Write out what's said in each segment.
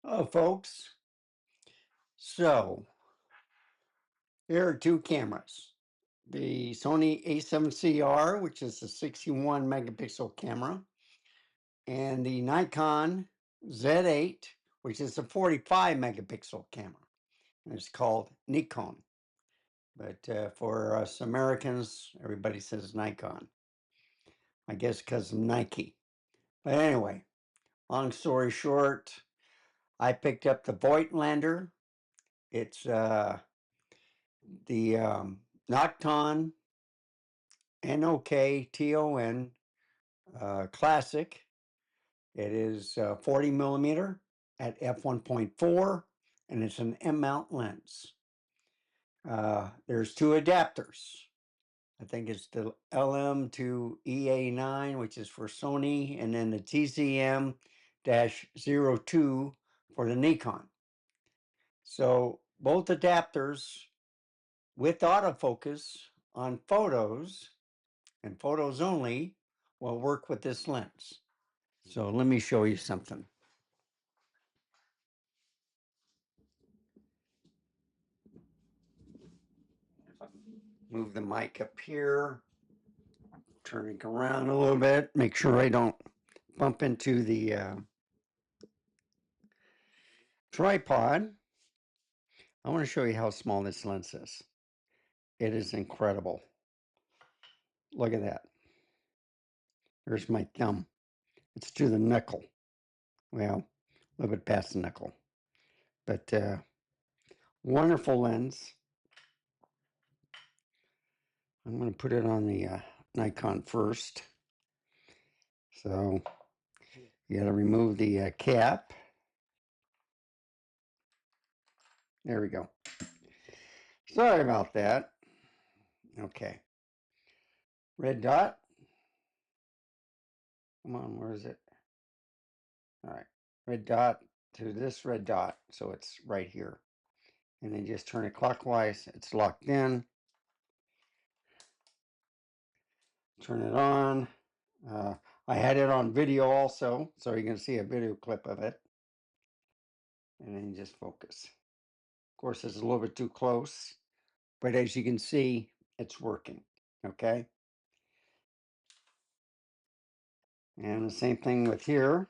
Hello, folks. So, here are two cameras. The Sony A7CR, which is a 61 megapixel camera, and the Nikon Z8, which is a 45 megapixel camera. And it's called Nikon. But for us Americans, everybody says Nikon. I guess because of Nike. But anyway, long story short, I picked up the Voigtlander. It's the Nocton Nokton Classic. It is 40 millimeter at f1.4, and it's an M-mount lens. There's two adapters. I think it's the LM to EA9, which is for Sony, and then the TCM-02 for the Nikon. So both adapters with autofocus on photos and photos only will work with this lens. So let me show you something. Move the mic up here, turn it around a little bit, make sure I don't bump into the tripod. I want to show you how small this lens is. It is incredible. Look at that. There's my thumb. It's to the knuckle. Well, a little bit past the knuckle. But wonderful lens. I'm going to put it on the Nikon first. So you got to remove the cap. There we go. Sorry about that. Okay. Red dot. Come on, where is it? All right. Red dot to this red dot. So it's right here. And then just turn it clockwise. It's locked in. Turn it on. I had it on video also, so you can see a video clip of it. And then you just focus. Of course, it's a little bit too close, but as you can see, it's working. Okay. And the same thing with here.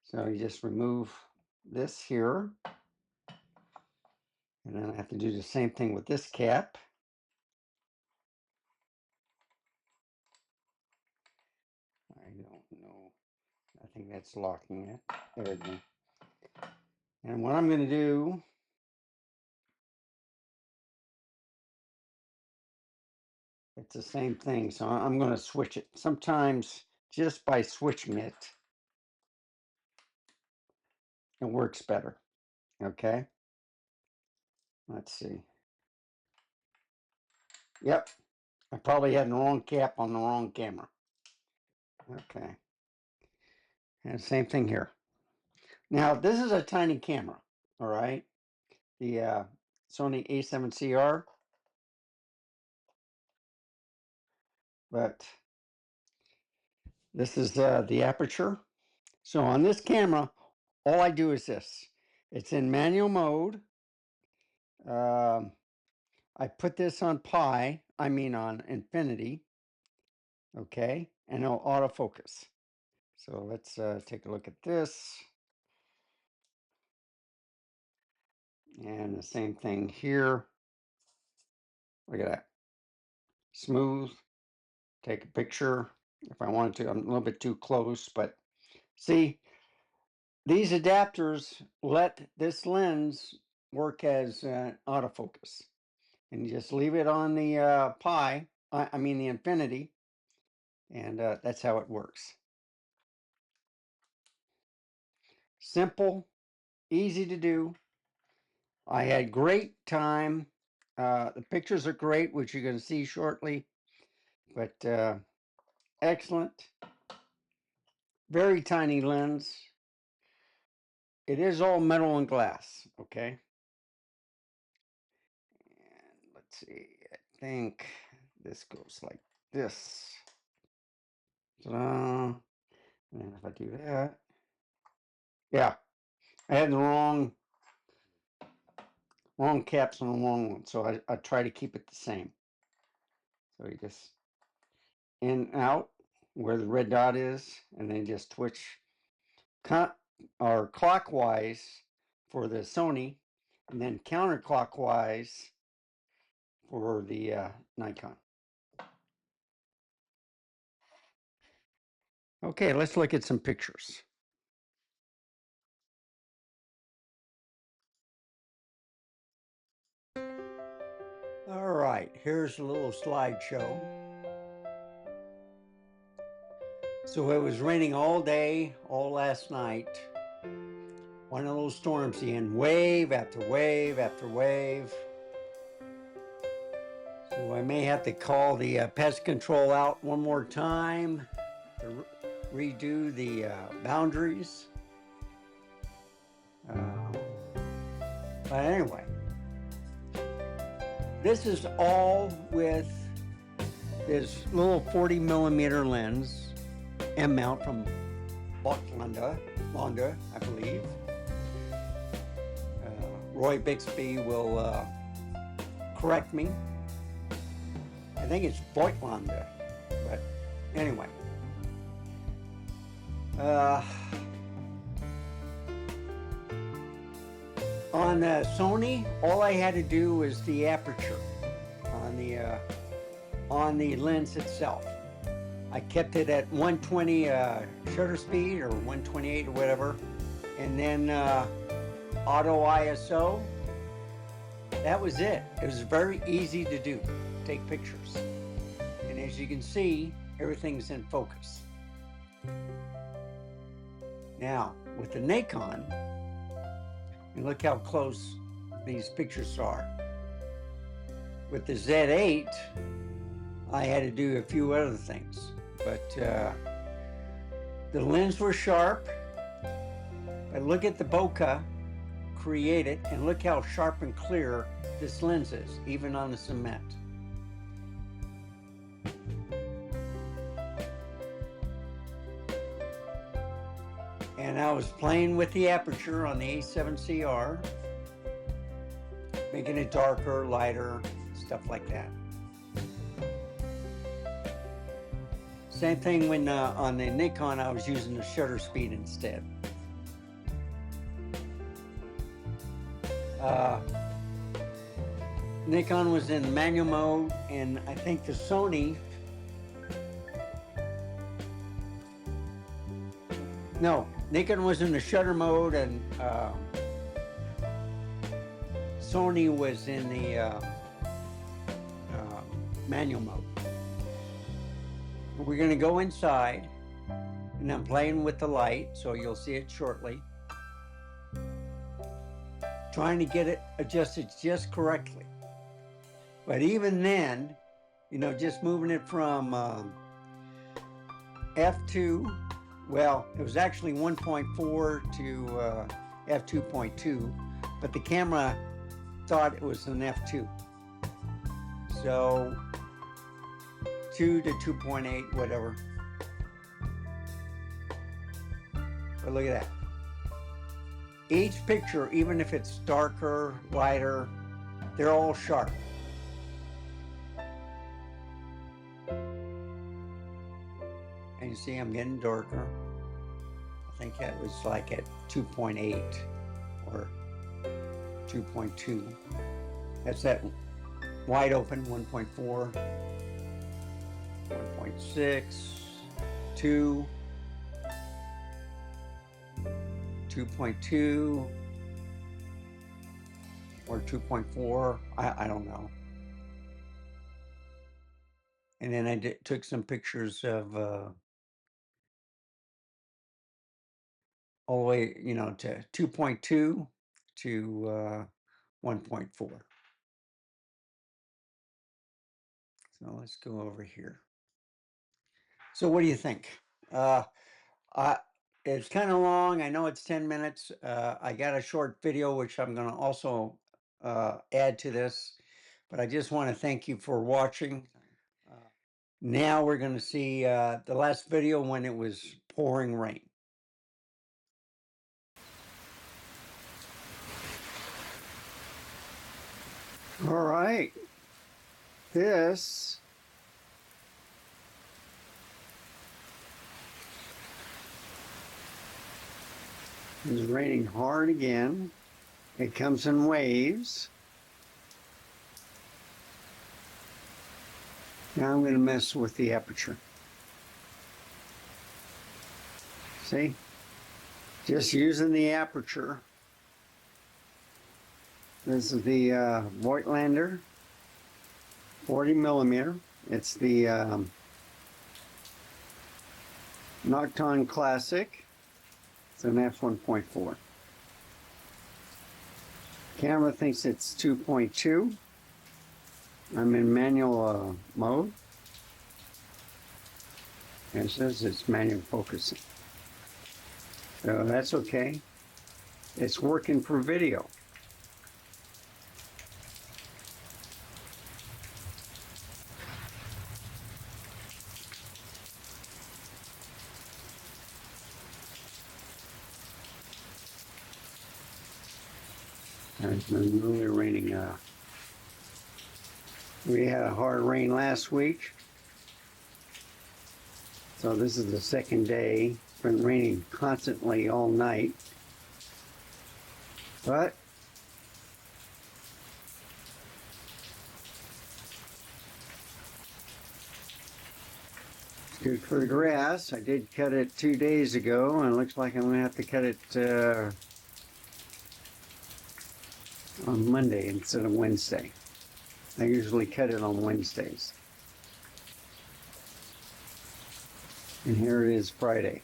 So you just remove this here. And then I have to do the same thing with this cap. I don't know. I think that's locking it. There we go. And what I'm going to do, it's the same thing. So I'm going to switch it. Sometimes just by switching it, it works better. Okay. Let's see. Yep. I probably had the wrong cap on the wrong camera. Okay. And same thing here. Now, this is a tiny camera. All right. The Sony A7CR. But this is the aperture. So on this camera, all I do is this. It's in manual mode. I put this on pi, on infinity. Okay, and it'll autofocus. So let's take a look at this. And the same thing here. Look at that. Smooth. Take a picture if I wanted to. I'm a little bit too close, but see, these adapters let this lens work as autofocus. And you just leave it on the pi, the infinity, and that's how it works. Simple, easy to do. I had great time. The pictures are great, which you're going to see shortly, but excellent. Very tiny lens. It is all metal and glass, okay? And let's see, I think this goes like this. Ta-da. And if I do that, yeah, I had the wrong caps on the wrong one, so I try to keep it the same. So you just in and out where the red dot is, and then just twitch or clockwise for the Sony, and then counterclockwise for the Nikon. Okay, let's look at some pictures. All right, here's a little slideshow. So it was raining all day, all last night. One of those storms again, wave after wave after wave. So I may have to call the pest control out one more time to redo the boundaries. But anyway, this is all with this little 40mm lens M mount from Voigtlander, I believe. Roy Bixby will correct me. I think it's Voigtlander, but anyway. On Sony, all I had to do was the aperture on the lens itself. I kept it at 120 shutter speed or 128 or whatever, and then auto ISO. That was it. It was very easy to do, take pictures. And as you can see, everything's in focus. Now, with the Nikon, and look how close these pictures are. With the Z8, I had to do a few other things, but the lens were sharp. But look at the bokeh created, and look how sharp and clear this lens is, even on the cement. And I was playing with the aperture on the A7CR, making it darker, lighter, stuff like that. Same thing when on the Nikon, I was using the shutter speed instead. Nikon was in manual mode, and I think the Sony, no, Nikon was in the shutter mode, and Sony was in the manual mode. We're going to go inside, and I'm playing with the light, so you'll see it shortly. Trying to get it adjusted just correctly. But even then, you know, just moving it from f2, well, it was actually 1.4 to f2.2, but the camera thought it was an f2. So 2 to 2.8, whatever. But look at that. Each picture, even if it's darker, lighter, they're all sharp. And you see I'm getting darker. I think that was like at 2.8 or 2.2. That's that wide open 1.4, 1.6, 2, 2.2 or 2.4, I don't know. And then I took some pictures of all the way, you know, to 2.2 to 1.4. So let's go over here. So what do you think? It's kind of long. I know it's 10 minutes. I got a short video, which I'm going to also add to this. But I just want to thank you for watching. Now we're going to see the last video when it was pouring rain. All right. This is raining hard again. It comes in waves. Now I'm going to mess with the aperture. See? Just using the aperture. This is the Voigtlander 40 millimeter. It's the Nikon Classic. It's an f1.4. Camera thinks it's 2.2. I'm in manual mode. And it says it's manual focusing. So that's okay. It's working for video. It's been really raining. We had a hard rain last week. So this is the second day. It's been raining constantly all night. But it's good for the grass. I did cut it 2 days ago, and it looks like I'm going to have to cut it on Monday instead of Wednesday. I usually cut it on Wednesdays. And here it is Friday.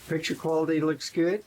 Picture quality looks good.